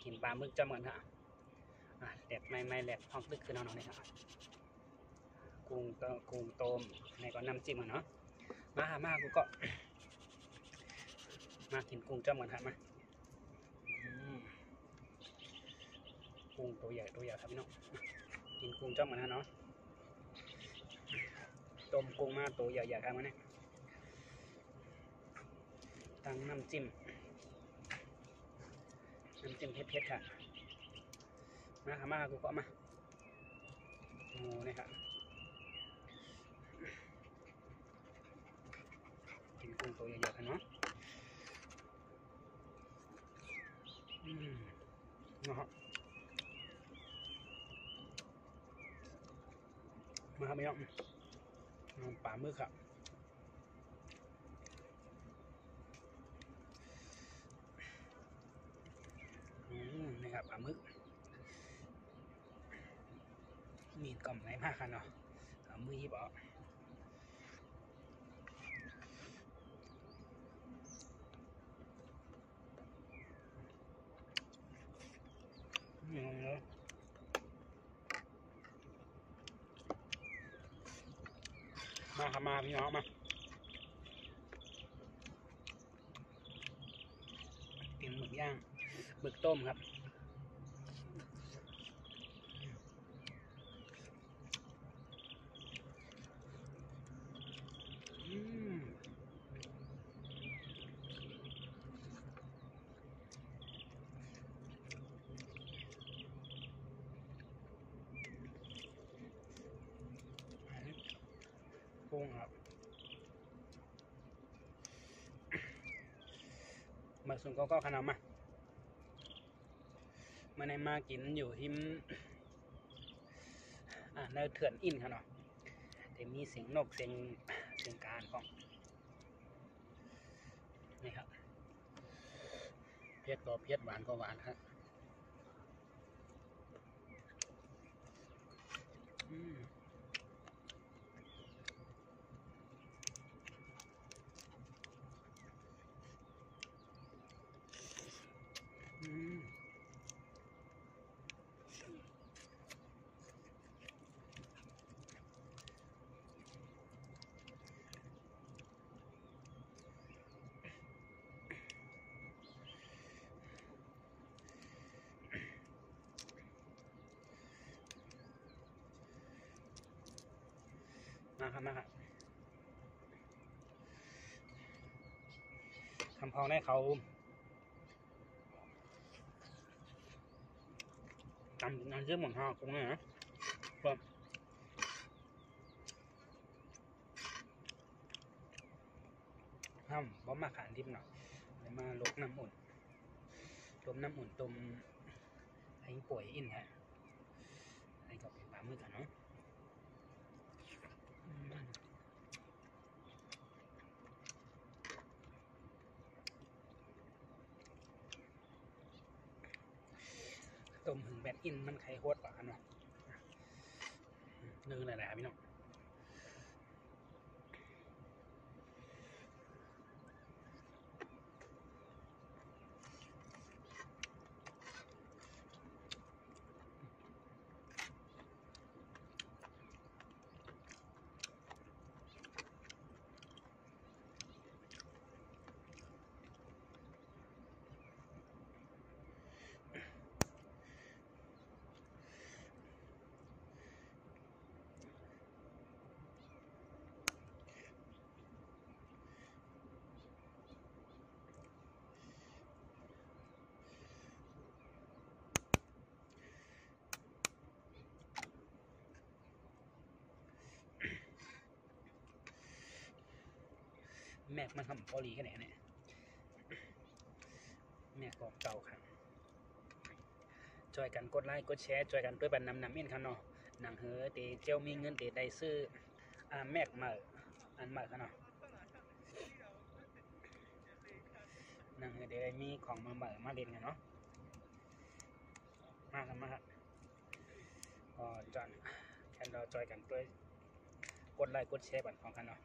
กินปลาหมึกจำเหมือนฮะแหลกไม่แหลกห้องตึกคือน้องๆเนี่ยครับกุ้งต้มในก็น้ำจิ้มเนาะมากูก็มากินกุ้งจำเหมือนฮะมากุ้งตัวใหญ่ครับพี่น้องกินกุ้งจำเหมือนฮะเนาะต้มกุ้งมาตัวใหญ่ๆครับมันเนี่ยตั้งน้ำจิ้มเผ็ดๆค่ะมากูก็มาโอ้นี่ครับกินกุ้งตัวใหญ่ๆกันเนาะนะครับมาครับพี่น้องปลาหมึกครับนี่ครับปลาหมึกมีดกล่อมไหนมากค่ะเนาะเอามือหยิบออกมาครับมาพี่น้องมากินหมึกย่างหมึกต้มครับกุ้งครับมาส่วนก็ขนมมาในมากินอยู่ที่ในเถื่อนอินค่ะเนาะแต่มีเสียงนกเสียงการของนี่ครับเผ็ดก็เผ็ดหวานก็หวานครับมาครับทำพองได้เขาทำงานเยอะเหมือนห้ากุ้งเลยนะครับห้ามบ่มาขานดิบหน่อยมาลดน้ำอุ่นต้มน้ำอุ่นต้มให้ป่วยอินฮะให้กับปลาหมึกกันเนาะต้มถึงแบดอินมันไข่โคตรหวานเนาะนึ่งหลายๆพี่น้องแม็กมันทำพอลีแค่ไหนเนี่ยแม็กของเก่าครับจอยกันกดไลค์กดแชร์จอยกันด้วยบันนำอินครับเนาะหนังเฮ้อเตเจ้ามีเงินเตได้ซื้อแม็กมาอันใหม่ครับเนาะหนังเฮ้อเตได้มีของมาใหม่มาเล่นกันเนาะมาครับจอนแคนเราจอยกันด้วยกดไลค์กดแชร์บันของกันเนาะ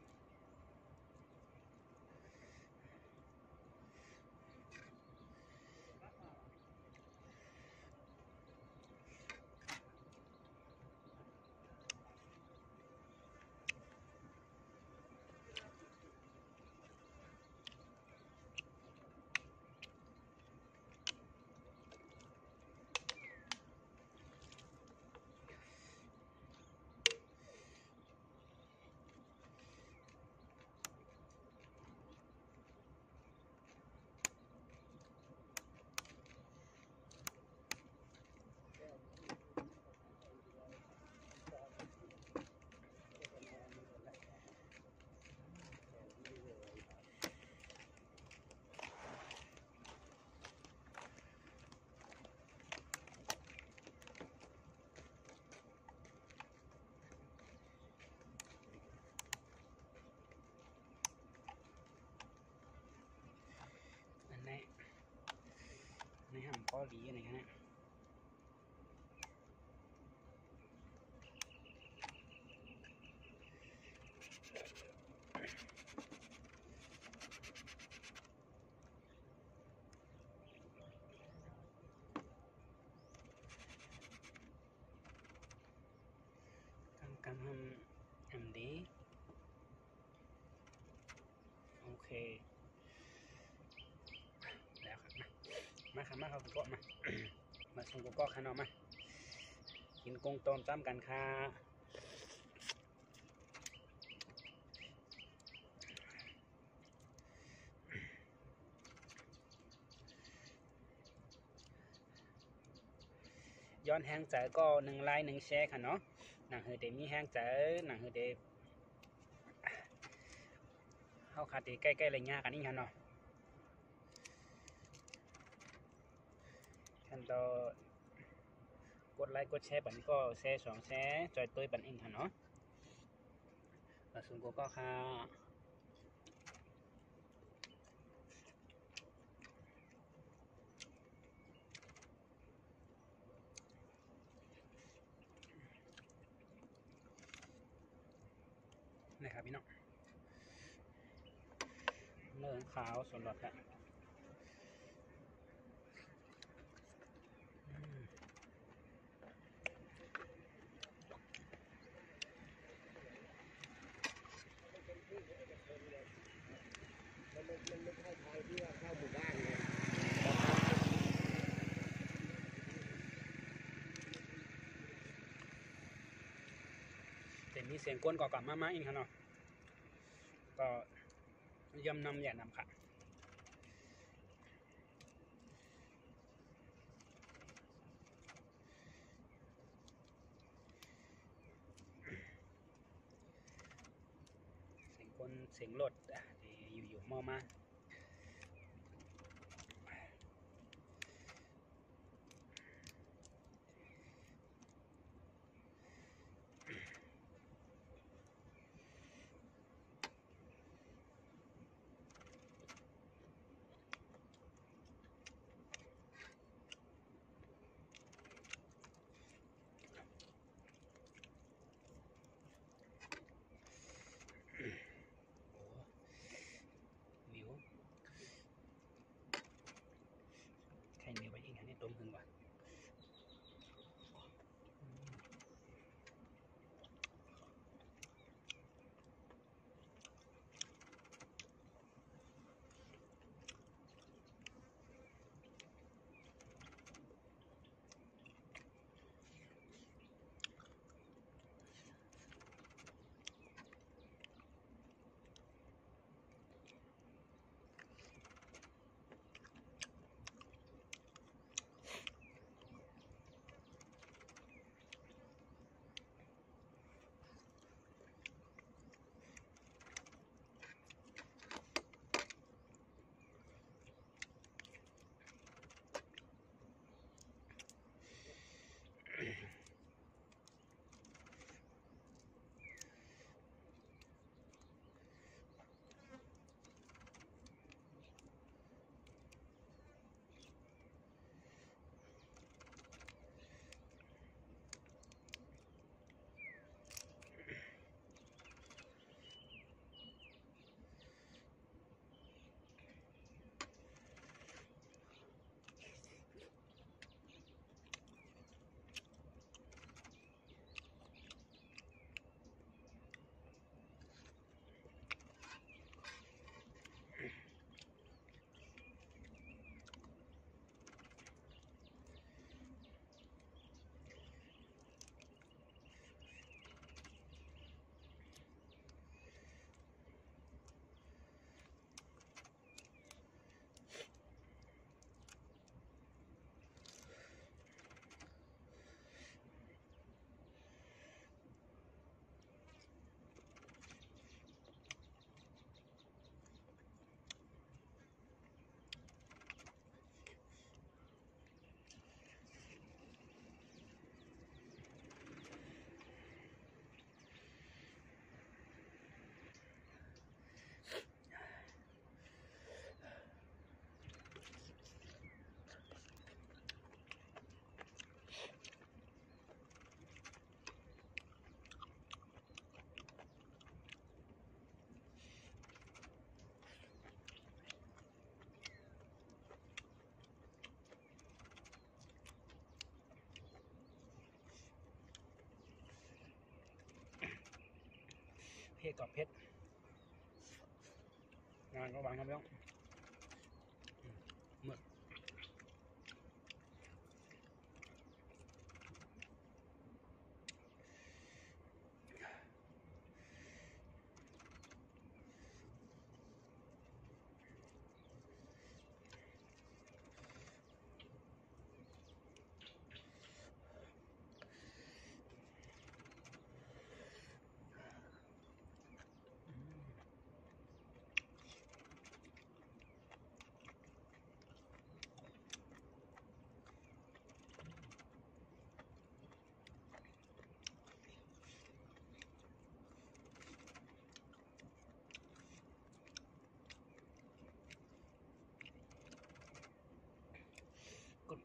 หลีอะไรเงี้ยกำทำอันนี้โอเคแล้วครับมาครับมาครับก็มามาส่งก็ขนมมากินกุ้งต้มจ้ำกันค่ะย้อนแห้งใจก็1 ไลค์ 1 แชร์ค่ะเนาะหนังเฮเดมีแห้งใจหนังเฮเดเข้าคาตีใกล้ๆอะไรเงี้ยกันนี่ค่ะเนาะท่านต่อกดไลค์กดแชร์บันก็แชร์2 แชร์จอยตัวบันเองค่ะเนาะมาส่งก็ค่ะนะครับพี่น้องเนื้อขาวสดหลอดค่ะมันไม่เข้าทางที่ว่าเข้าหมู่บ้านเลยแต่มีเสียงก้นก่อกลับมาอีกค่ะเนาะก็ยำนำอย่านำค่ะเสียงก้นเสียงรถอยู่ๆมอมาวิว ผ็ดกับเพชรงานก็วางครับพี่น้องหมึก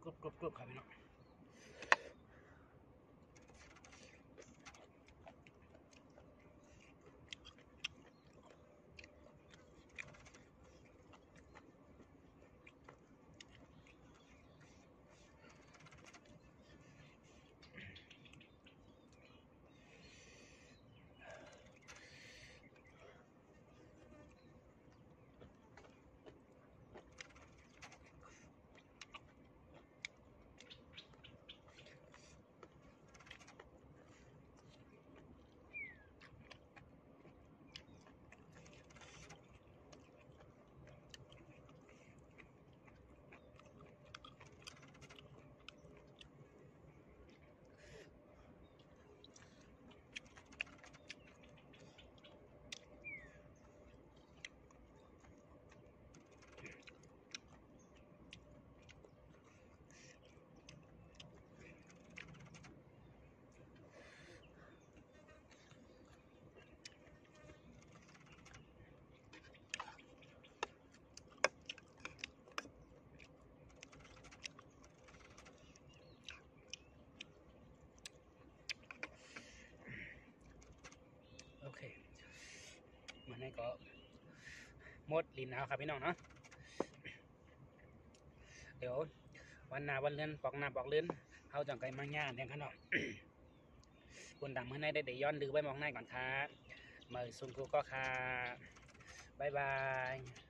กรุบครับพี่น้องโอเคมันนี่ก็หมดลิ้นเอาครับพี่น้องเนาะเดี๋ยววันหน้าวันเลื่อนปอกหน้าปอกเลื่อนเขาจังไกลมาย่างเดี๋ยวขนมคนดำเมื่อไหร่ได้ย้อนดูไปมองหน้าก่อนค่ะมือซุงกูก็ค่ะบ๊ายบาย